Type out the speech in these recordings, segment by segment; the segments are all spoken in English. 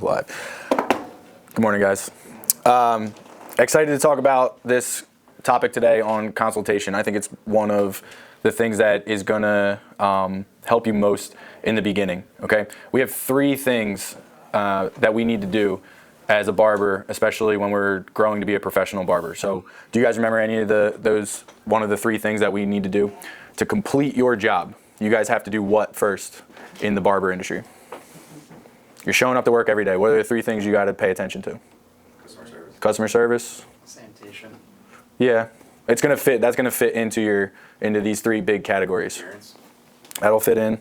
Live. Good morning, guys. Excited to talk about this topic today on consultation. I think it's one of the things that is going to help you most in the beginning. Okay, we have three things that we need to do as a barber, especially when we're growing to be a professional barber. So, do you guys remember any of those? One of the three things that we need to do to complete your job? You guys have to do what first in the barber industry? You're showing up to work every day. What are the three things you got to pay attention to? Customer service. Customer service. Sanitation. Yeah, it's gonna fit. That's gonna fit into these three big categories. Insurance. That'll fit in.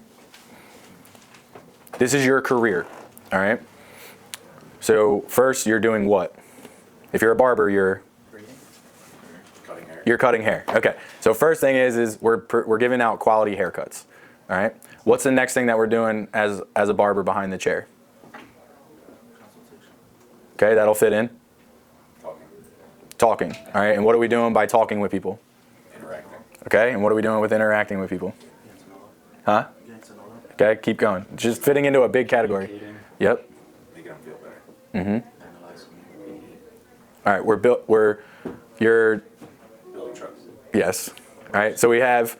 This is your career, all right? So first, you're doing what? If you're a barber, you're Cutting hair. you're cutting hair. Okay. So first thing is we're giving out quality haircuts. All right. What's the next thing that we're doing as a barber behind the chair? Okay, that'll fit in. Talking. All right. And what are we doing by talking with people? Interacting. Okay. And what are we doing with interacting with people? Huh? Okay. Keep going. Just fitting into a big category. Yep. Making them feel better. All right. You're. Building trust. Yes. All right. So we have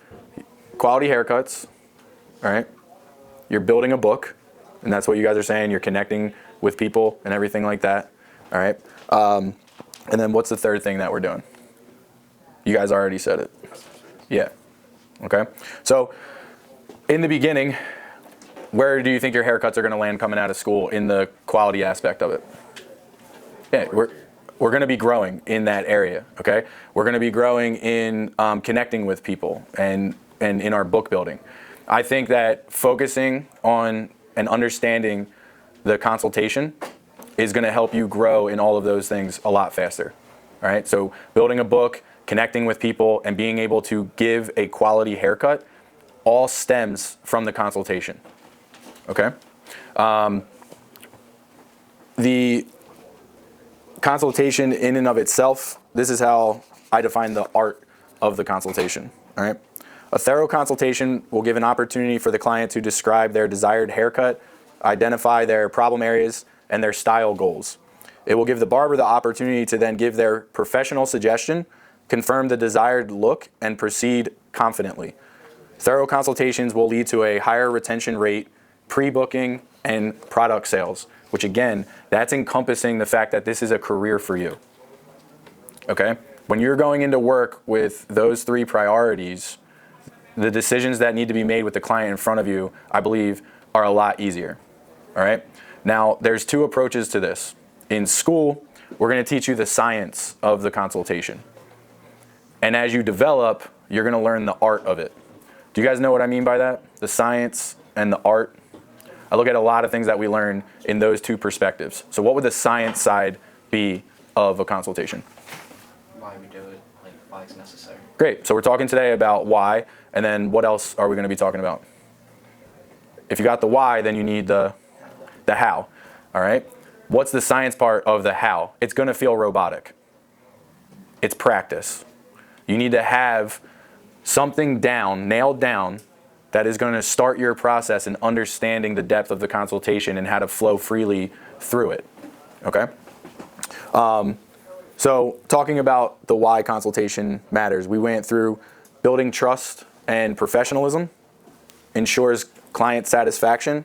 quality haircuts. All right. You're building a book, and that's what you guys are saying. You're connecting with people and everything like that. All right. And then what's the third thing that we're doing? You guys already said it. Yeah. Okay. So in the beginning, where do you think your haircuts are going to land coming out of school in the quality aspect of it? Yeah, we're going to be growing in that area. Okay. We're going to be growing in connecting with people and in our book building. I think that focusing on and understanding the consultation is going to help you grow in all of those things a lot faster. All right. So building a book, connecting with people, and being able to give a quality haircut all stems from the consultation. Okay. The consultation in and of itself, this is how I define the art of the consultation. All right. A thorough consultation will give an opportunity for the client to describe their desired haircut, identify their problem areas, and their style goals. It will give the barber the opportunity to then give their professional suggestion, confirm the desired look, and proceed confidently. Thorough consultations will lead to a higher retention rate, pre-booking, and product sales, which again, that's encompassing the fact that this is a career for you. Okay? When you're going into work with those three priorities, the decisions that need to be made with the client in front of you, I believe, are a lot easier. All right? Now, there's two approaches to this. In school, we're going to teach you the science of the consultation. And as you develop, you're going to learn the art of it. Do you guys know what I mean by that? The science and the art? I look at a lot of things that we learn in those two perspectives. So what would the science side be of a consultation? Why we do it, like why it's necessary. Great. So we're talking today about why, and then what else are we going to be talking about? If you got the why, then you need the how. All right? What's the science part of the how? It's going to feel robotic. It's practice. You need to have something down, nailed down, that is going to start your process in understanding the depth of the consultation and how to flow freely through it. Okay? So talking about the why consultation matters, we went through building trust and professionalism, ensures client satisfaction,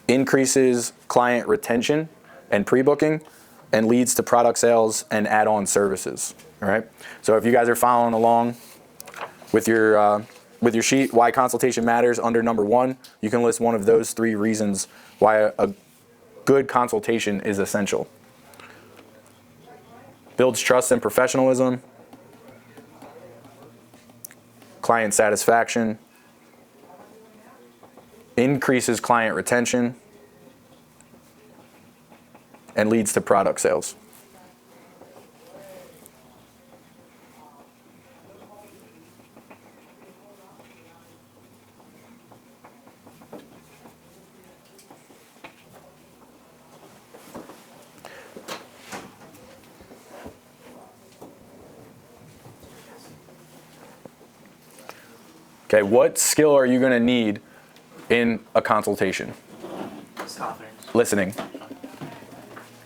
increases client retention and pre-booking, and leads to product sales and add-on services. All right. So if you guys are following along with your sheet, why consultation matters, under number 1, you can list one of those 3 reasons why a good consultation is essential. Builds trust and professionalism, client satisfaction, increases client retention, and leads to product sales. Okay, what skill are you going to need in a consultation? Confidence. Listening.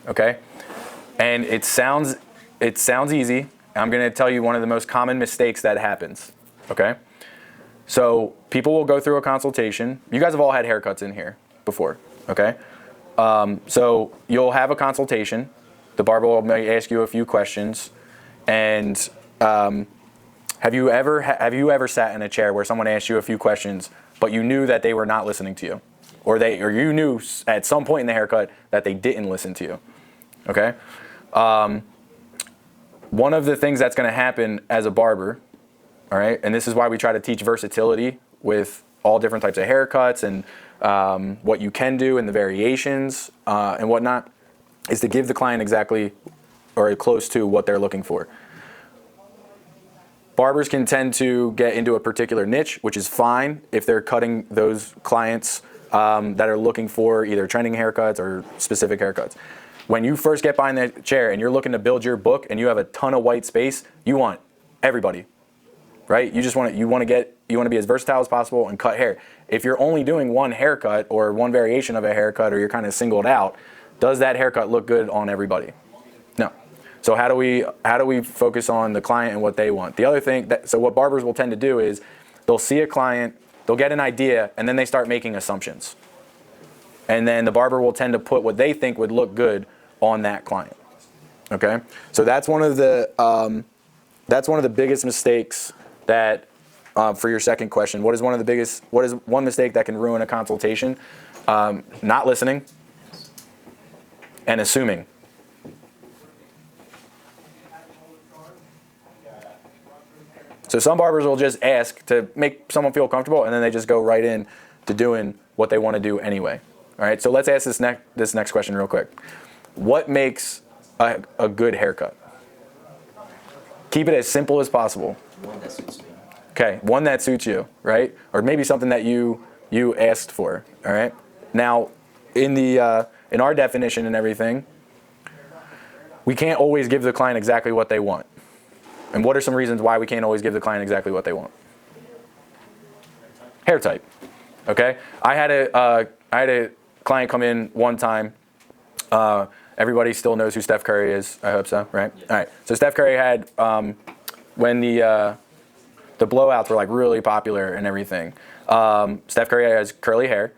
okay? And it sounds easy. I'm going to tell you one of the most common mistakes that happens, okay? So people will go through a consultation. You guys have all had haircuts in here before, okay? So you'll have a consultation. The barber may ask you a few questions, and have you ever sat in a chair where someone asked you a few questions, but you knew that they were not listening to you, or you knew at some point in the haircut that they didn't listen to you, okay? One of the things that's going to happen as a barber, all right, and this is why we try to teach versatility with all different types of haircuts and what you can do and the variations and whatnot, is to give the client exactly or close to what they're looking for. Barbers can tend to get into a particular niche, which is fine if they're cutting those clients that are looking for either trending haircuts or specific haircuts. When you first get behind that chair and you're looking to build your book and you have a ton of white space, you want everybody, right? You want to be as versatile as possible and cut hair. If you're only doing one haircut or one variation of a haircut, or you're kind of singled out, does that haircut look good on everybody? No. So how do we focus on the client and what they want? The other thing so what barbers will tend to do is they'll see a client, they'll get an idea, and then they start making assumptions. And then the barber will tend to put what they think would look good on that client. Okay? So that's one of the biggest mistakes that for your second question. What is one mistake that can ruin a consultation? Not listening and assuming. So some barbers will just ask to make someone feel comfortable, and then they just go right in to doing what they want to do anyway. All right, so let's ask this next question real quick. What makes a good haircut? Keep it as simple as possible. One that suits me. Okay, one that suits you, right? Or maybe something that you asked for. All right. Now, in our definition and everything, we can't always give the client exactly what they want. And what are some reasons why we can't always give the client exactly what they want? Hair type. Okay. I had a client come in one time. Everybody still knows who Steph Curry is. I hope so, right? All right. So Steph Curry had when the blowouts were like really popular and everything. Steph Curry has curly hair.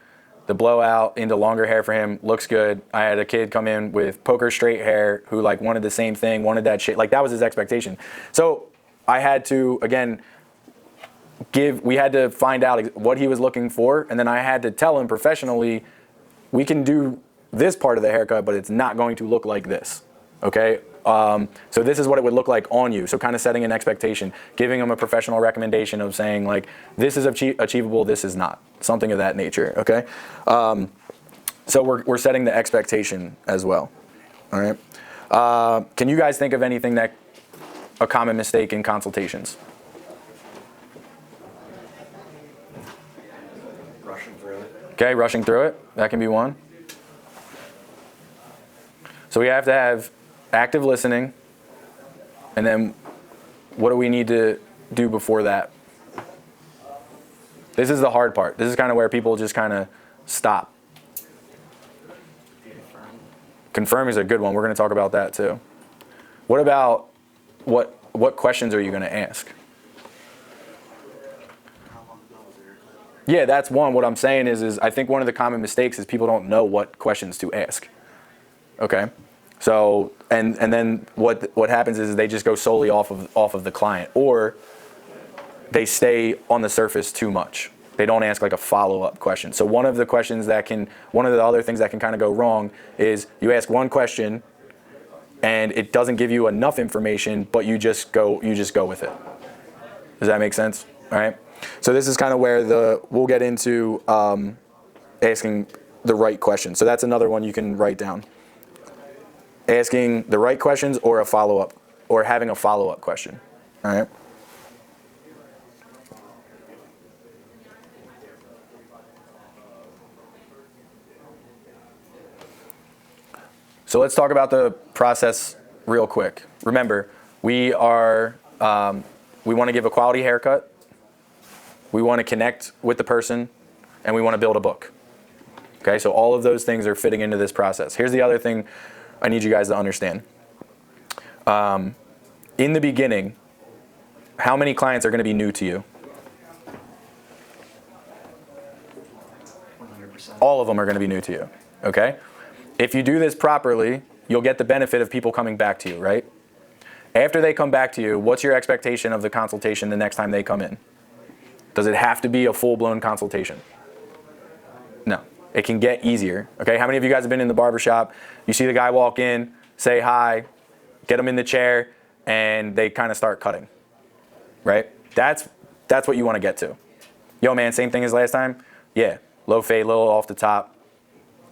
The blowout into longer hair for him looks good. I had a kid come in with poker straight hair who like wanted the same thing, wanted that shit. Like that was his expectation. So I had to, again, we had to find out what he was looking for. And then I had to tell him professionally, we can do this part of the haircut, but it's not going to look like this. Okay? So this is what it would look like on you. So kind of setting an expectation, giving them a professional recommendation of saying like, this is achievable, this is not. Something of that nature, okay? So we're setting the expectation as well, all right? Can you guys think of anything a common mistake in consultations? Rushing through it. Okay, rushing through it, that can be one. So we have to have active listening, and then what do we need to do before that? This is the hard part. This is kind of where people just kind of stop. Confirm is a good one. We're going to talk about that too. What about what questions are you going to ask? Yeah, that's one. What I'm saying is I think one of the common mistakes is people don't know what questions to ask. Okay? So, and then what happens is they just go solely off of the client, or they stay on the surface too much. They don't ask like a follow-up question. So one of the other things that can kind of go wrong is you ask one question and it doesn't give you enough information, but you just go with it. Does that make sense? All right. So this is kind of where we'll get into asking the right question. So that's another one you can write down. Asking the right questions or a follow-up, or having a follow-up question. All right. So let's talk about the process real quick. Remember, we want to give a quality haircut, we want to connect with the person, and we want to build a book. Okay, so all of those things are fitting into this process. Here's the other thing I need you guys to understand. In the beginning, how many clients are going to be new to you? 100%. All of them are going to be new to you, okay? If you do this properly, you'll get the benefit of people coming back to you, right? After they come back to you, what's your expectation of the consultation the next time they come in? Does it have to be a full-blown consultation? No. It can get easier, okay? How many of you guys have been in the barbershop? You see the guy walk in, say hi, get him in the chair, and they kind of start cutting, right? That's what you want to get to. Yo, man, same thing as last time? Yeah, low fade, little off the top,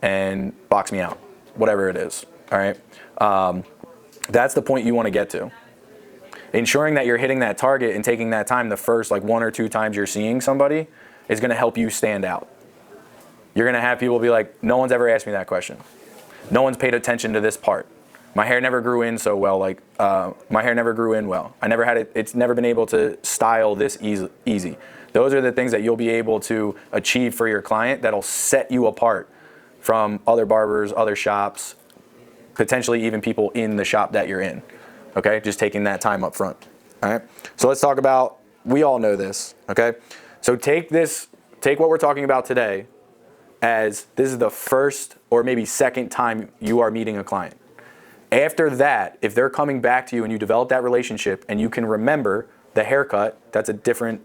and box me out, whatever it is, all right? That's the point you want to get to. Ensuring that you're hitting that target and taking that time the first like 1 or 2 times you're seeing somebody is going to help you stand out. You're going to have people be like, no one's ever asked me that question. No one's paid attention to this part. My hair never grew in so well. My hair never grew in well. I never had it. It's never been able to style this easy. Those are the things that you'll be able to achieve for your client that'll set you apart from other barbers, other shops, potentially even people in the shop that you're in. Okay, just taking that time up front. All right, so let's talk about, we all know this, okay? So take what we're talking about today as this is the first or maybe second time you are meeting a client. After that, if they're coming back to you and you develop that relationship and you can remember the haircut, that's a different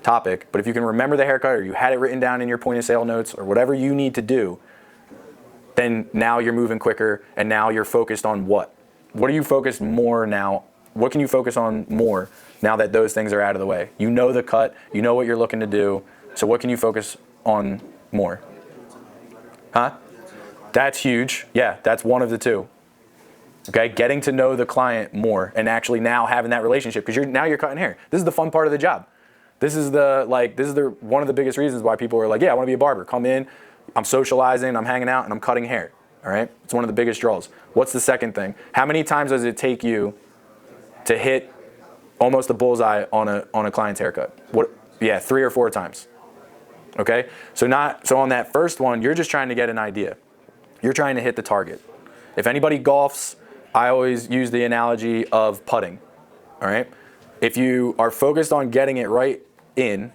topic, but if you can remember the haircut or you had it written down in your point of sale notes or whatever you need to do, then now you're moving quicker and now you're focused on what? What are you focused more now? What can you focus on more now that those things are out of the way? You know the cut, you know what you're looking to do, so what can you focus on more? Huh? That's huge. Yeah, that's one of the two. Okay, getting to know the client more and actually now having that relationship because now you're cutting hair. This is the fun part of the job. This is one of the biggest reasons why people are like, yeah, I want to be a barber. Come in, I'm socializing, I'm hanging out, and I'm cutting hair. All right, it's one of the biggest draws. What's the second thing? How many times does it take you to hit almost a bullseye on a client's haircut? Yeah, 3 or 4 times. Okay, so on that first one, you're just trying to get an idea. You're trying to hit the target. If anybody golfs, I always use the analogy of putting. All right, if you are focused on getting it right in,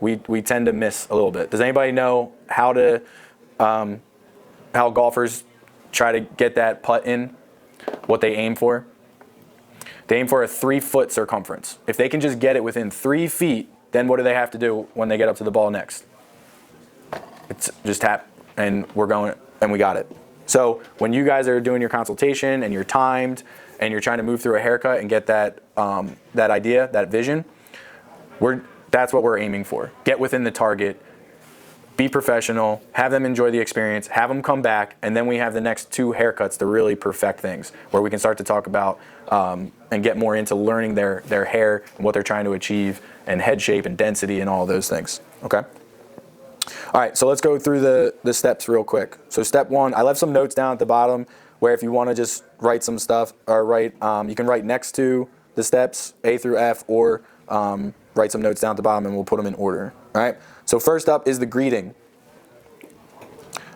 we tend to miss a little bit. Does anybody know how golfers try to get that putt in? What they aim for? They aim for a 3-foot circumference. If they can just get it within 3 feet, then what do they have to do when they get up to the ball next? It's just tap, and we're going, and we got it. So when you guys are doing your consultation and you're timed and you're trying to move through a haircut and get that idea, that vision, that's what we're aiming for. Get within the target, be professional, have them enjoy the experience, have them come back, and then we have the next 2 haircuts to really perfect things, where we can start to talk about and get more into learning their hair and what they're trying to achieve and head shape and density and all those things, okay? All right, so let's go through the steps real quick. So step 1, I left some notes down at the bottom where if you want to just write some stuff or you can write next to the steps A through F or write some notes down at the bottom and we'll put them in order. All right, so first up is the greeting.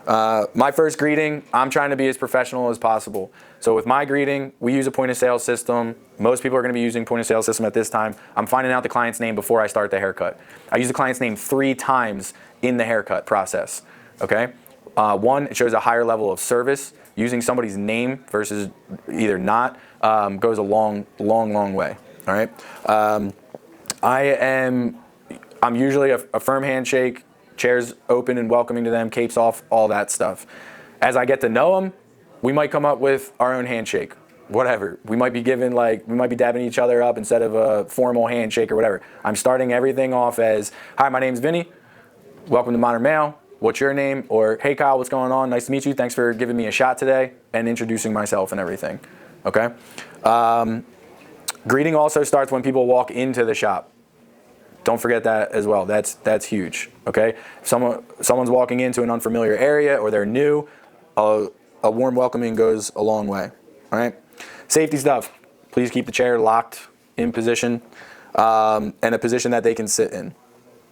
My first greeting, I'm trying to be as professional as possible. So with my greeting, we use a point of sale system. Most people are going to be using point of sale system at this time. I'm finding out the client's name before I start the haircut. I use the client's name 3 times in the haircut process, okay? 1, it shows a higher level of service. Using somebody's name versus either not goes a long way, all right? I'm usually a firm handshake, chairs open and welcoming to them, capes off, all that stuff. As I get to know them, we might come up with our own handshake, whatever. We might be dabbing each other up instead of a formal handshake or whatever. I'm starting everything off as, hi, my name's Vinny. Welcome to Modern Male. What's your name? Or, hey, Kyle, what's going on? Nice to meet you. Thanks for giving me a shot today, and introducing myself and everything, okay? Greeting also starts when people walk into the shop. Don't forget that as well. That's huge, okay? If someone's walking into an unfamiliar area or they're new, a warm welcoming goes a long way, all right? Safety stuff. Please keep the chair locked in position and a position that they can sit in,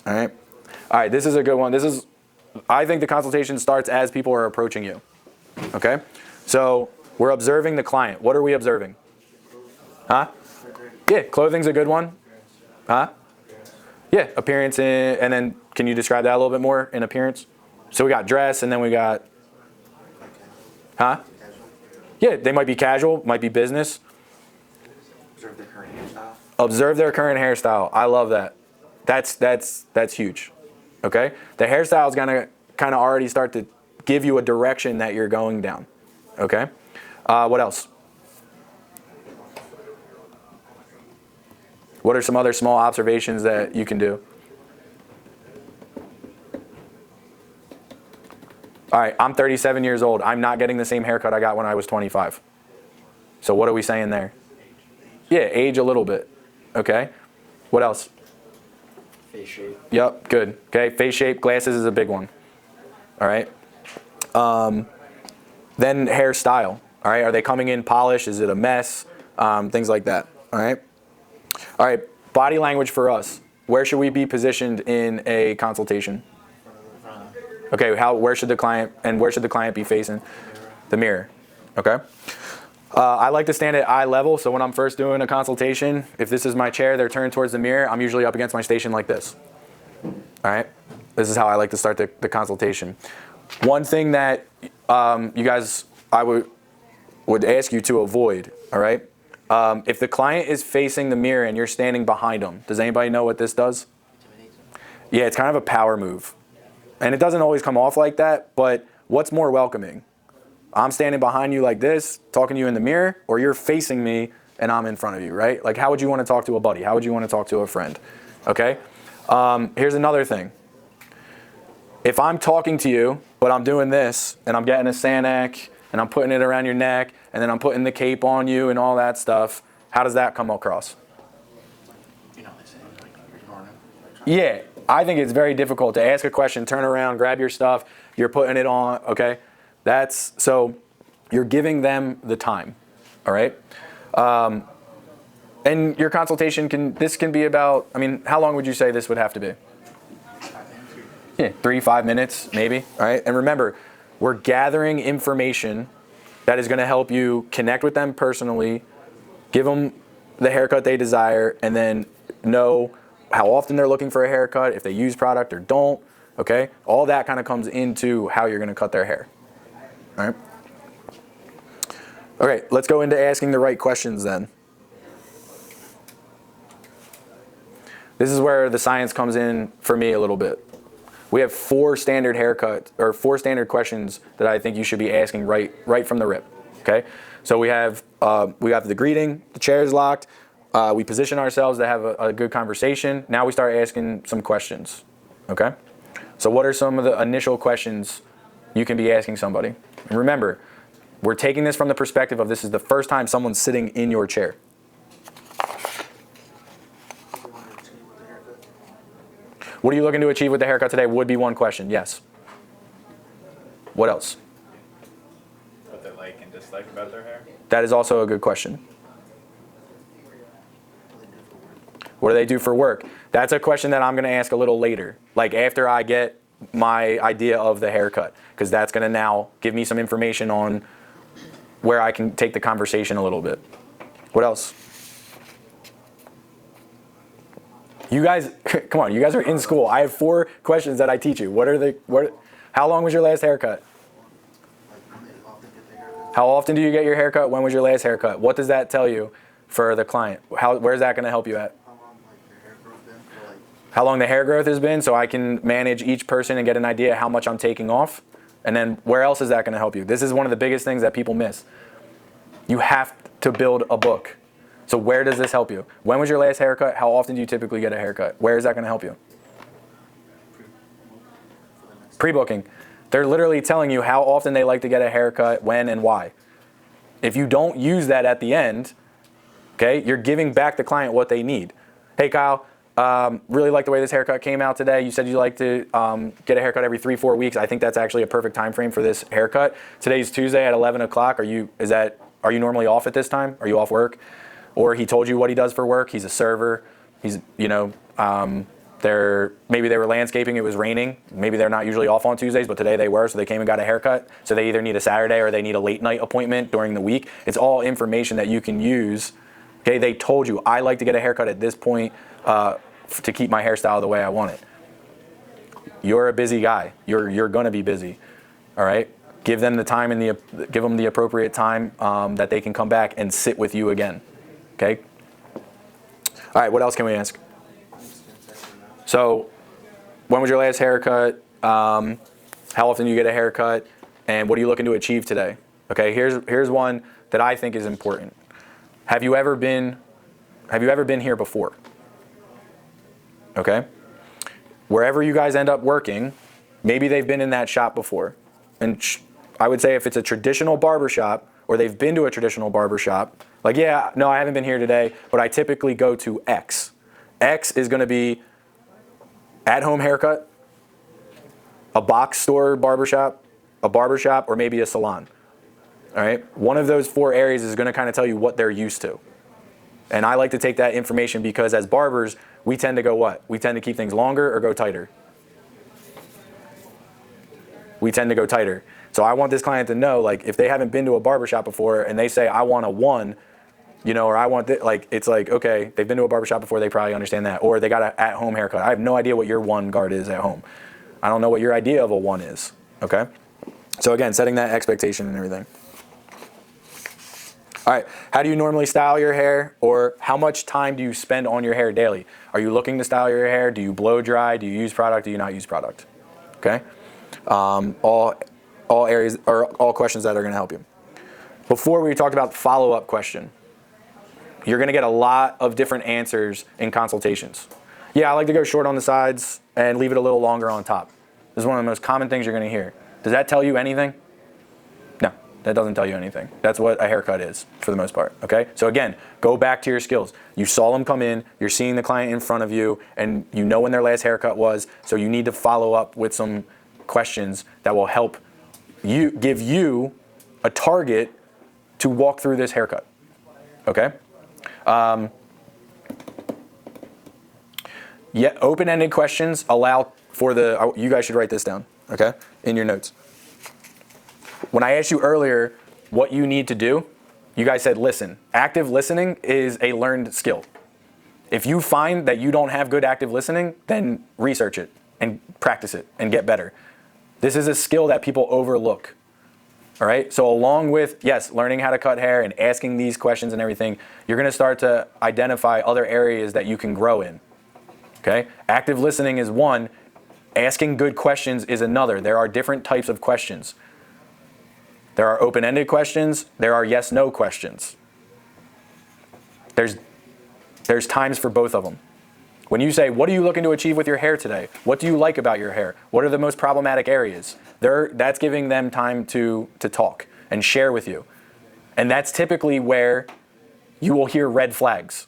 all right? All right, this is a good one. I think the consultation starts as people are approaching you, okay? So We're observing the client. What are we observing? Huh? Yeah, clothing's a good one. Huh? Yeah, appearance and then can you describe that a little bit more in appearance? So we got dress and then we got, huh? Yeah, they might be casual, might be business. Observe their current hairstyle. Observe their current hairstyle. I love that. That's huge. Okay? The hairstyle is gonna kind of already start to give you a direction that you're going down. Okay? What else? What are some other small observations that you can do? All right, I'm 37 years old. I'm not getting the same haircut I got when I was 25. So what are we saying there? Yeah, age a little bit. Okay. What else? Face shape. Yep, good. Okay, face shape, glasses is a big one. All right. Then hairstyle. All right, are they coming in polished? Is it a mess? Things like that. All right. All right, body language for us. Where should we be positioned in a consultation? Okay, where should the client be facing? The mirror. Okay. I like to stand at eye level, so when I'm first doing a consultation, if this is my chair, they're turned towards the mirror, I'm usually up against my station like this. All right? This is how I like to start the consultation. One thing that you guys, I would ask you to avoid, all right? If the client is facing the mirror and you're standing behind them, does anybody know what this does? Yeah, it's kind of a power move. And it doesn't always come off like that, but what's more welcoming? I'm standing behind you like this, talking to you in the mirror, or you're facing me and I'm in front of you, right? Like, how would you want to talk to a buddy? How would you want to talk to a friend? Okay? Here's another thing. If I'm talking to you, but I'm doing this, and I'm getting a Sanac, and I'm putting it around your neck, and then I'm putting the cape on you and all that stuff, how does that come across? You know, they say, like, you're ignoring them. Yeah, I think it's very difficult to ask a question, turn around, grab your stuff, you're putting it on, okay? So you're giving them the time, all right? And your consultation can be about, I mean, how long would you say this would have to be? Yeah, 3-5 minutes, maybe, all right? And remember, we're gathering information that is gonna help you connect with them personally, give them the haircut they desire, and then know how often they're looking for a haircut, if they use product or don't, okay? All that kind of comes into how you're gonna cut their hair. All right. Okay, let's go into asking the right questions then. This is where the science comes in for me a little bit. We have 4 standard questions that I think you should be asking right from the rip. Okay, so we have the greeting, the chair is locked, we position ourselves to have a good conversation. Now we start asking some questions. Okay, so what are some of the initial questions you can be asking somebody? And remember, we're taking this from the perspective of this is the first time someone's sitting in your chair. What are you looking to achieve with the haircut today would be one question, yes. What else? What they like and dislike about their hair? That is also a good question. What do they do for work? That's a question that I'm going to ask a little later, like after I get my idea of the haircut, because that's going to now give me some information on where I can take the conversation a little bit. What else? You guys, come on, you guys are in school. I have 4 questions that I teach you. How long was your last haircut? How often do you get your haircut? When was your last haircut? What does that tell you for the client? Where's that going to help you at? How long the hair growth has been, so I can manage each person and get an idea how much I'm taking off. And then where else is that going to help you? This is one of the biggest things that people miss. You have to build a book. So where does this help you? When was your last haircut? How often do you typically get a haircut? Where is that going to help you? Pre-booking. They're literally telling you how often they like to get a haircut, when and why. If you don't use that at the end, okay, you're giving back the client what they need. Hey, Kyle, really like the way this haircut came out today. You said you like to get a haircut every 3-4 weeks. I think that's actually a perfect time frame for this haircut. Today's Tuesday at 11 o'clock. Are you normally off at this time? Are you off work? Or he told you what he does for work. He's a server. He's, maybe they were landscaping, it was raining. Maybe they're not usually off on Tuesdays, but today they were, so they came and got a haircut. So they either need a Saturday or they need a late night appointment during the week. It's all information that you can use. Okay, they told you, I like to get a haircut at this point to keep my hairstyle the way I want it. You're a busy guy. You're gonna be busy. All right. Give them the time and give them the appropriate time that they can come back and sit with you again. Okay. All right. What else can we ask? So, when was your last haircut? How often do you get a haircut? And what are you looking to achieve today? Okay. Here's one that I think is important. Have you ever been here before? Okay. Wherever you guys end up working, maybe they've been in that shop before. And I would say if it's a traditional barber shop, or they've been to a traditional barber shop, like, yeah, no, I haven't been here today, but I typically go to X. X is going to be at-home haircut, a box store barbershop, a barbershop, or maybe a salon. All right? One of those 4 areas is going to kind of tell you what they're used to. And I like to take that information because as barbers, we tend to go what? We tend to keep things longer or go tighter. We tend to go tighter. So I want this client to know, like, if they haven't been to a barbershop before and they say, I want a 1, or I want this, like, it's like, okay, they've been to a barbershop before, they probably understand that. Or they got an at-home haircut. I have no idea what your 1 guard is at home. I don't know what your idea of a 1 is, okay? So again, setting that expectation and everything. All right, how do you normally style your hair, or how much time do you spend on your hair daily? Are you looking to style your hair? Do you blow dry? Do you use product? Do you not use product? Okay? All areas, or all questions that are going to help you. Before we talked about follow-up question, you're going to get a lot of different answers in consultations. Yeah, I like to go short on the sides and leave it a little longer on top. This is one of the most common things you're going to hear. Does that tell you anything? No, that doesn't tell you anything. That's what a haircut is for the most part, okay? So again, go back to your skills. You saw them come in, you're seeing the client in front of you, and you know when their last haircut was, so you need to follow up with some questions that will help give you a target to walk through this haircut, okay? Yeah, open-ended questions allow for you guys should write this down, okay, in your notes. When I asked you earlier what you need to do, you guys said listen. Active listening is a learned skill. If you find that you don't have good active listening, then research it and practice it and get better. This is a skill that people overlook. All right, so along with, yes, learning how to cut hair and asking these questions and everything, you're going to start to identify other areas that you can grow in. Okay, active listening is one, asking good questions is another. There are different types of questions. There are open-ended questions, there are yes-no questions. There's times for both of them. When you say, what are you looking to achieve with your hair today? What do you like about your hair? What are the most problematic areas? That's giving them time to talk and share with you. And that's typically where you will hear red flags.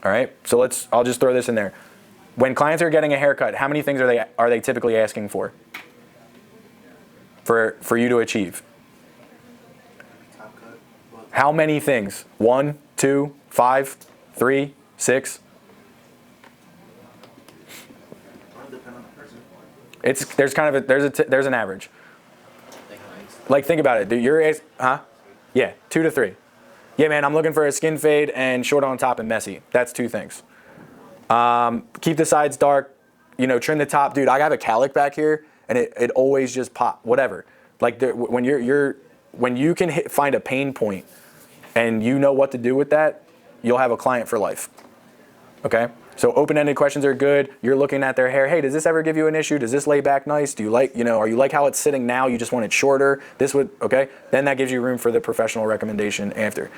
All right, so I'll just throw this in there. When clients are getting a haircut, how many things are they typically asking for you to achieve? Top cut. How many things? 1, 2, 5, 3, 6? Depend on the person. There's an average. Like, think about it. Yeah, 2 to 3. Yeah, man, I'm looking for a skin fade and short on top and messy. That's 2 things. Keep the sides dark, trim the top. Dude, I have a calic back here and it always just pop, whatever. Like when you can find a pain point and you know what to do with that, you'll have a client for life. Okay? So open-ended questions are good. You're looking at their hair. Hey, does this ever give you an issue? Does this lay back nice? Do you like, are you like how it's sitting now? You just want it shorter? Okay? Then that gives you room for the professional recommendation after.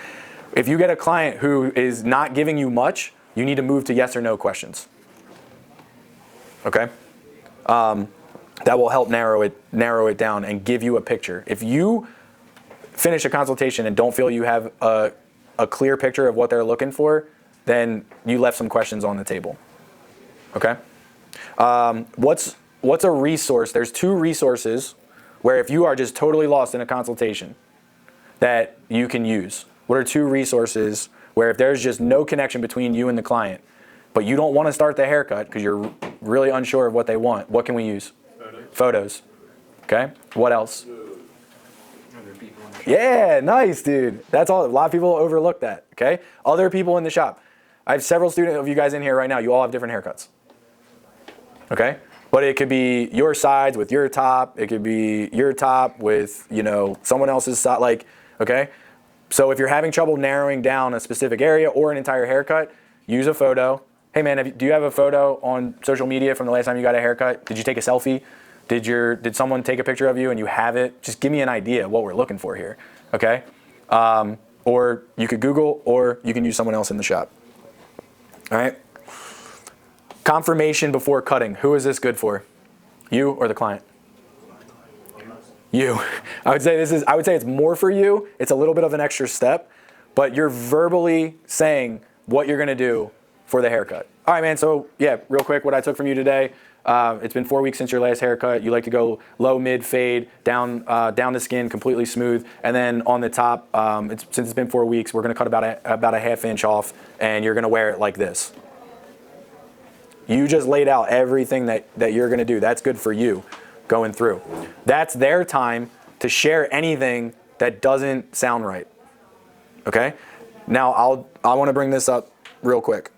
If you get a client who is not giving you much, you need to move to yes or no questions. Okay? That will help narrow it down and give you a picture. If you finish a consultation and don't feel you have a clear picture of what they're looking for, then you left some questions on the table. Okay? What's a resource? There's 2 resources where if you are just totally lost in a consultation that you can use. What are 2 resources where if there's just no connection between you and the client, but you don't want to start the haircut because you're really unsure of what they want, what can we use? Photos. Okay. What else? Other people in the shop. Yeah, nice, dude. That's all. A lot of people overlook that. Okay. Other people in the shop. I have several students of you guys in here right now. You all have different haircuts. Okay. But it could be your sides with your top. It could be your top with, someone else's side. Like, okay. So if you're having trouble narrowing down a specific area or an entire haircut, use a photo. Hey man, do you have a photo on social media from the last time you got a haircut? Did you take a selfie? Did someone take a picture of you and you have it? Just give me an idea of what we're looking for here, okay? Or you could Google, or you can use someone else in the shop. All right? Confirmation before cutting. Who is this good for? You or the client? You. I would say it's more for you. It's a little bit of an extra step, but you're verbally saying what you're gonna do for the haircut. All right, man, so yeah, real quick, what I took from you today. It's been 4 weeks since your last haircut. You like to go low, mid, fade, down the skin, completely smooth. And then on the top, since it's been 4 weeks, we're gonna cut about a ½ inch off, and you're gonna wear it like this. You just laid out everything that you're gonna do. That's good for you going through. That's their time to share anything that doesn't sound right, okay? Now, I wanna bring this up real quick.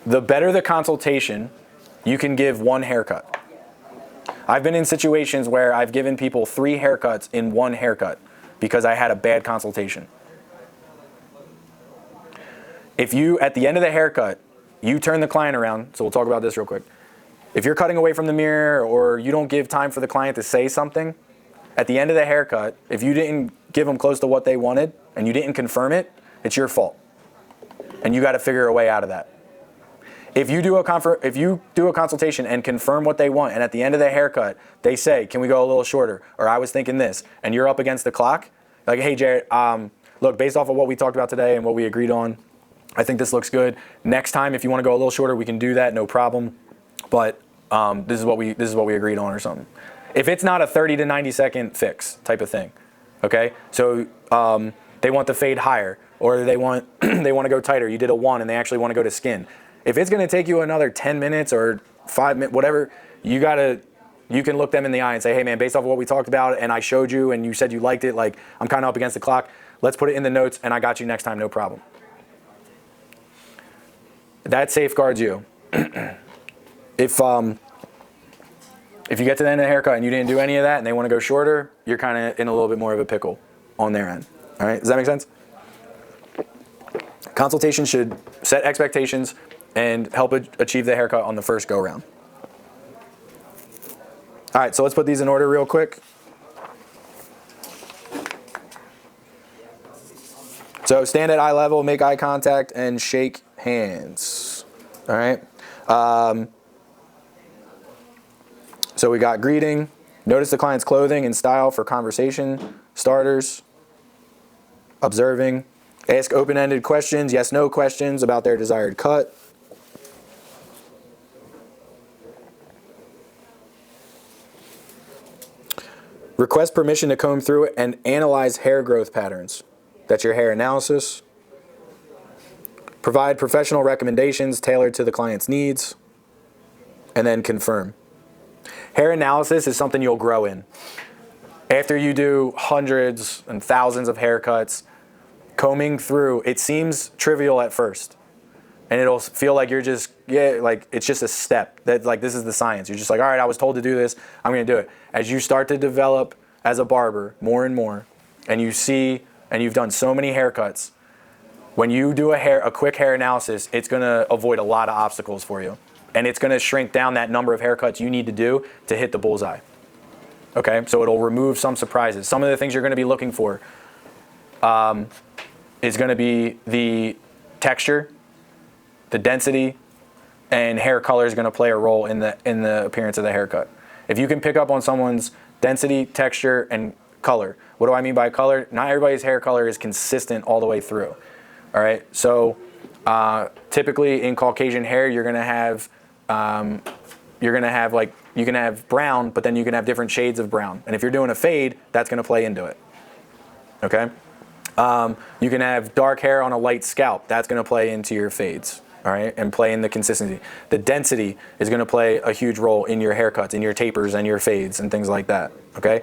The better the consultation, you can give one haircut. I've been in situations where I've given people 3 haircuts in one haircut because I had a bad consultation. If you, at the end of the haircut, you turn the client around, so we'll talk about this real quick. If you're cutting away from the mirror or you don't give time for the client to say something, at the end of the haircut, if you didn't give them close to what they wanted and you didn't confirm it, it's your fault. And you got to figure a way out of that. If you do a consultation and confirm what they want, and at the end of the haircut, they say, can we go a little shorter? Or I was thinking this, and you're up against the clock, like, hey, Jared, look, based off of what we talked about today and what we agreed on, I think this looks good. Next time, if you want to go a little shorter, we can do that, no problem. But this is what we agreed on or something. If it's not a 30 to 90 second fix type of thing, okay? So they want the fade higher, or they want to go tighter. You did a 1 and they actually want to go to skin. If it's going to take you another 10 minutes or 5 minutes, whatever, you can look them in the eye and say, hey man, based off of what we talked about and I showed you and you said you liked it, like I'm kind of up against the clock. Let's put it in the notes and I got you next time, no problem. That safeguards you. If you get to the end of the haircut and you didn't do any of that and they want to go shorter, you're kind of in a little bit more of a pickle on their end. All right, does that make sense? Consultation should set expectations and help achieve the haircut on the first go round. All right, so let's put these in order real quick. So stand at eye level, make eye contact, and shake hands. All right. So we got greeting. Notice the client's clothing and style for conversation starters. Observing. Ask open-ended questions, yes/no questions about their desired cut. Request permission to comb through and analyze hair growth patterns. That's your hair analysis. Provide professional recommendations tailored to the client's needs. And then confirm. Hair analysis is something you'll grow in. After you do hundreds and thousands of haircuts, combing through, it seems trivial at first. And it'll feel like you're just, like it's just a step. That like this is the science. You're just like, all right, I was told to do this, I'm gonna do it. As you start to develop as a barber more and more, and you see, and you've done so many haircuts, when you do a quick hair analysis, it's gonna avoid a lot of obstacles for you. And it's gonna shrink down that number of haircuts you need to do to hit the bullseye. Okay, so it'll remove some surprises. Some of the things you're gonna be looking for is gonna be the texture, the density, and hair color is gonna play a role in the appearance of the haircut. If you can pick up on someone's density, texture, and color. What do I mean by color? Not everybody's hair color is consistent all the way through. All right, so typically in Caucasian hair, you're gonna have like, you can have brown, but then you can have different shades of brown. And if you're doing a fade, that's gonna play into it, okay? You can have dark hair on a light scalp. That's going to play into your fades, all right, and play in the consistency. The density is going to play a huge role in your haircuts, in your tapers and your fades and things like that, okay?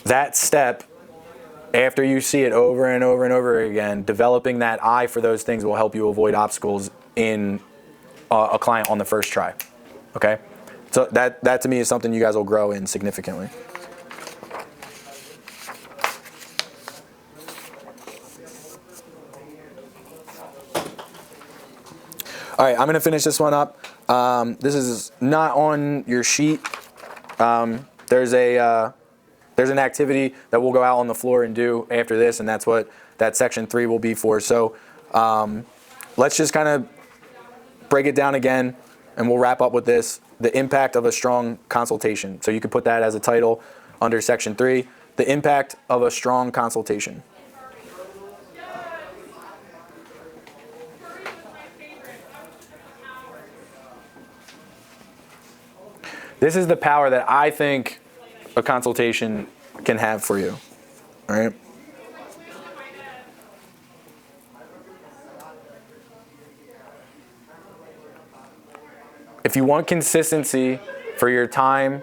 That step, after you see it over and over and over again, developing that eye for those things will help you avoid obstacles in a client on the first try, okay? So that to me is something you guys will grow in significantly. All right, I'm gonna finish this one up. This is not on your sheet. There's an activity that we'll go out on the floor and do after this, and that's what that section 3 will be for. So let's just kind of break it down again, and we'll wrap up with this: the impact of a strong consultation. So you could put that as a title under section 3: the impact of a strong consultation. This is the power that I think a consultation can have for you, all right? If you want consistency for your time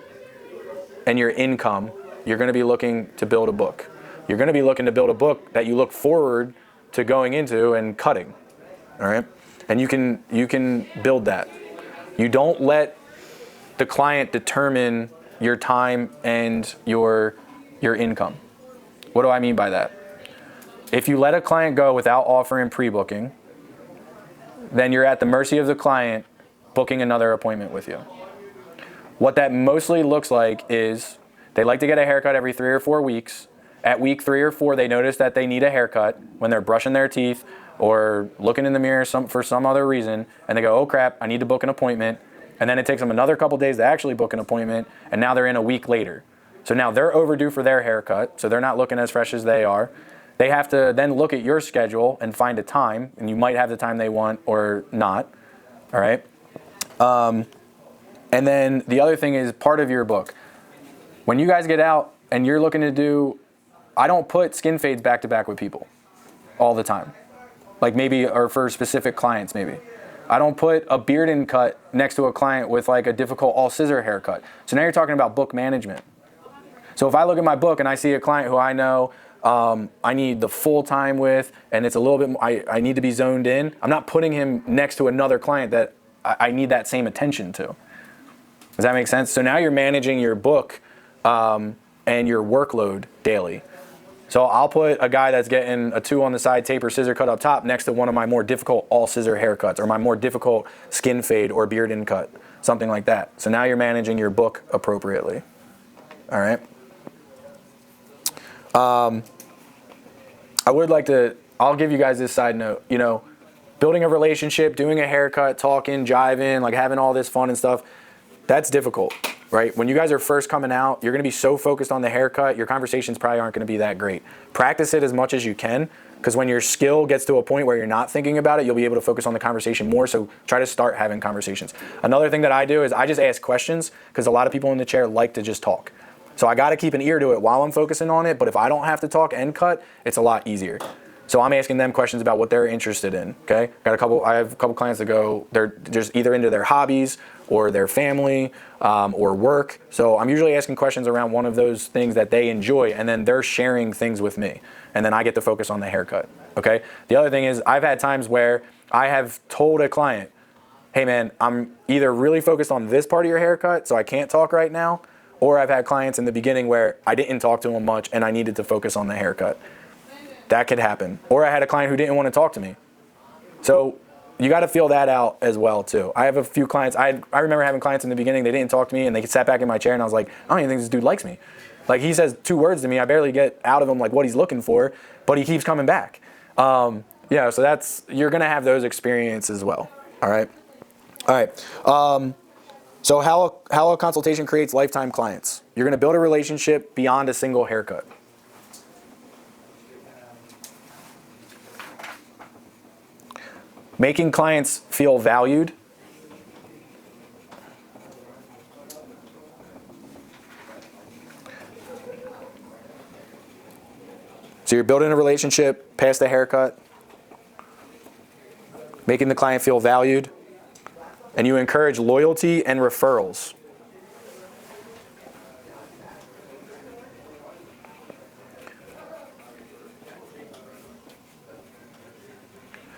and your income, you're going to be looking to build a book. You're going to be looking to build a book that you look forward to going into and cutting, all right? And you can build that. You don't let the client determine your time and your income. What do I mean by that? If you let a client go without offering pre-booking, then you're at the mercy of the client booking another appointment with you. What that mostly looks like is they like to get a haircut every 3 or 4 weeks. At week 3 or 4, they notice that they need a haircut when they're brushing their teeth or looking in the mirror for some other reason, and they go, oh crap, I need to book an appointment. And then it takes them another couple days to actually book an appointment, and now they're in a week later. So now they're overdue for their haircut, so they're not looking as fresh as they are. They have to then look at your schedule and find a time, and you might have the time they want or not, all right? And then the other thing is part of your book. When you guys get out and you're looking to do, I don't put skin fades back to back with people all the time. Like maybe, or for specific clients maybe. I don't put a beard and cut next to a client with like a difficult all scissor haircut. So now you're talking about book management. So if I look at my book and I see a client who I know I need the full time with, and it's a little bit, I need to be zoned in, I'm not putting him next to another client that I need that same attention to. Does that make sense? So now you're managing your book and your workload daily. So I'll put a guy that's getting a 2 on the side taper scissor cut up top next to one of my more difficult all scissor haircuts or my more difficult skin fade or beard in cut, something like that. So now you're managing your book appropriately. All right. I would like to, I'll give you guys this side note, you know, building a relationship, doing a haircut, talking, jiving, like having all this fun and stuff, that's difficult. Right? When you guys are first coming out, you're going to be so focused on the haircut, your conversations probably aren't going to be that great. Practice it as much as you can, because when your skill gets to a point where you're not thinking about it, you'll be able to focus on the conversation more, so try to start having conversations. Another thing that I do is I just ask questions, because a lot of people in the chair like to just talk. So I got to keep an ear to it while I'm focusing on it, but if I don't have to talk and cut, it's a lot easier. So I'm asking them questions about what they're interested in, okay? I have a couple clients that go, they're just either into their hobbies or their family or work. So I'm usually asking questions around one of those things that they enjoy, and then they're sharing things with me. And then I get to focus on the haircut, okay? The other thing is I've had times where I have told a client, hey man, I'm either really focused on this part of your haircut, so I can't talk right now, or I've had clients in the beginning where I didn't talk to them much and I needed to focus on the haircut. That could happen. Or I had a client who didn't want to talk to me. So you got to feel that out as well too. I have a few clients, I remember having clients in the beginning, they didn't talk to me and they sat back in my chair and I was like, I don't even think this dude likes me. Like he says 2 words to me, I barely get out of him like what he's looking for, but he keeps coming back. Yeah, so you're gonna have those experiences as well, all right? All right, so how a consultation creates lifetime clients. You're gonna build a relationship beyond a single haircut. Making clients feel valued. So you're building a relationship past the haircut, making the client feel valued, and you encourage loyalty and referrals.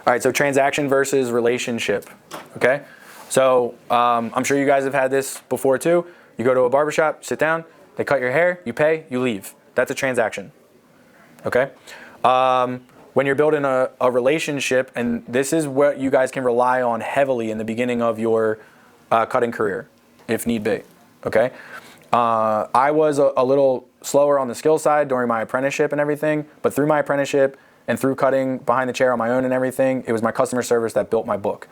All right, so transaction versus relationship, okay? So I'm sure you guys have had this before too. You go to a barbershop, sit down, they cut your hair, you pay, you leave. That's a transaction, okay? When you're building a relationship, and this is what you guys can rely on heavily in the beginning of your cutting career, if need be, okay? I was a little slower on the skill side during my apprenticeship and everything, but through my apprenticeship and through cutting behind the chair on my own and everything, it was my customer service that built my book.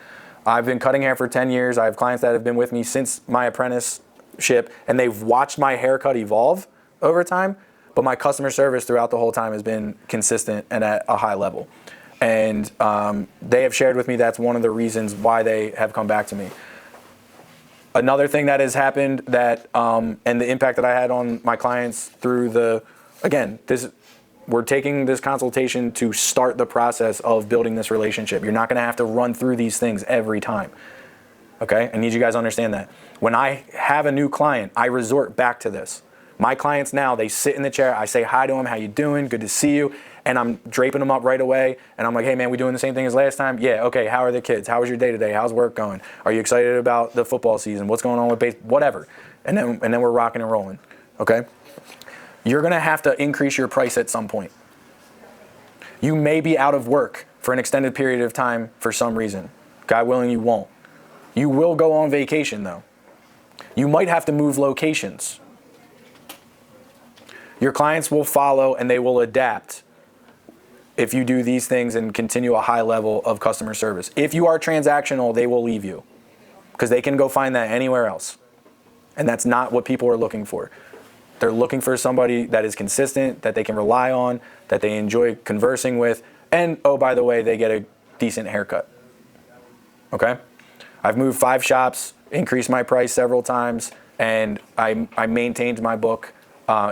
I've been cutting hair for 10 years. I have clients that have been with me since my apprenticeship, and they've watched my haircut evolve over time, but my customer service throughout the whole time has been consistent and at a high level. And they have shared with me that's one of the reasons why they have come back to me. Another thing that has happened that, and the impact that I had on my clients through we're taking this consultation to start the process of building this relationship. You're not gonna have to run through these things every time, okay? I need you guys to understand that. When I have a new client, I resort back to this. My clients now, they sit in the chair, I say hi to them, how you doing, good to see you, and I'm draping them up right away, and I'm like, hey man, we doing the same thing as last time? Yeah, okay, how are the kids? How was your day today? How's work going? Are you excited about the football season? What's going on with baseball? Whatever. And then we're rocking and rolling, okay? You're gonna have to increase your price at some point. You may be out of work for an extended period of time for some reason. God willing, you won't. You will go on vacation though. You might have to move locations. Your clients will follow and they will adapt if you do these things and continue a high level of customer service. If you are transactional, they will leave you because they can go find that anywhere else. And that's not what people are looking for. They're looking for somebody that is consistent, that they can rely on, that they enjoy conversing with, and oh, by the way, they get a decent haircut, okay? I've moved 5 shops, increased my price several times, and I maintained my book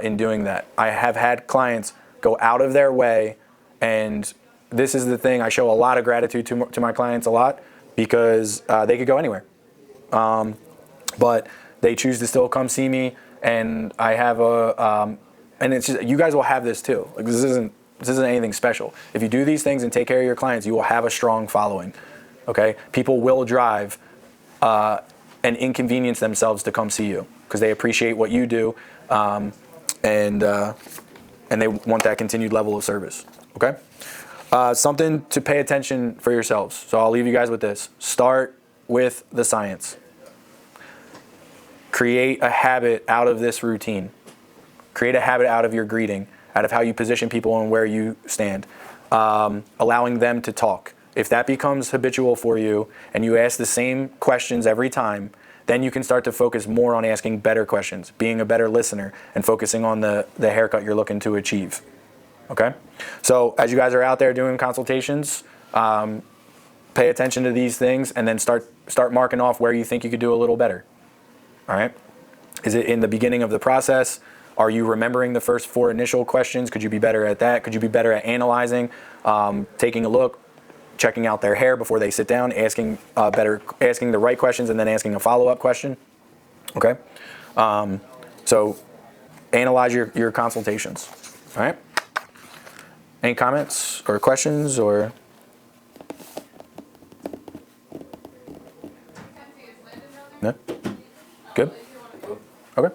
in doing that. I have had clients go out of their way, and this is the thing, I show a lot of gratitude to my clients a lot because they could go anywhere. But they choose to still come see me, and I have and it's just, you guys will have this too. Like this isn't anything special. If you do these things and take care of your clients, you will have a strong following, okay? People will drive and inconvenience themselves to come see you because they appreciate what you do, and they want that continued level of service, okay? Something to pay attention for yourselves. So I'll leave you guys with this. Start with the science. Create a habit out of this routine. Create a habit out of your greeting, out of how you position people and where you stand. Allowing them to talk. If that becomes habitual for you and you ask the same questions every time, then you can start to focus more on asking better questions, being a better listener, and focusing on the haircut you're looking to achieve. Okay? So as you guys are out there doing consultations, pay attention to these things and then start marking off where you think you could do a little better. All right? Is it in the beginning of the process? Are you remembering the first 4 initial questions? Could you be better at that? Could you be better at analyzing, taking a look, checking out their hair before they sit down, asking the right questions, and then asking a follow-up question? Okay? So analyze your consultations. All right? Any comments or questions or? No? Good? Okay,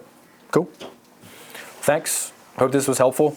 cool. Thanks. Hope this was helpful.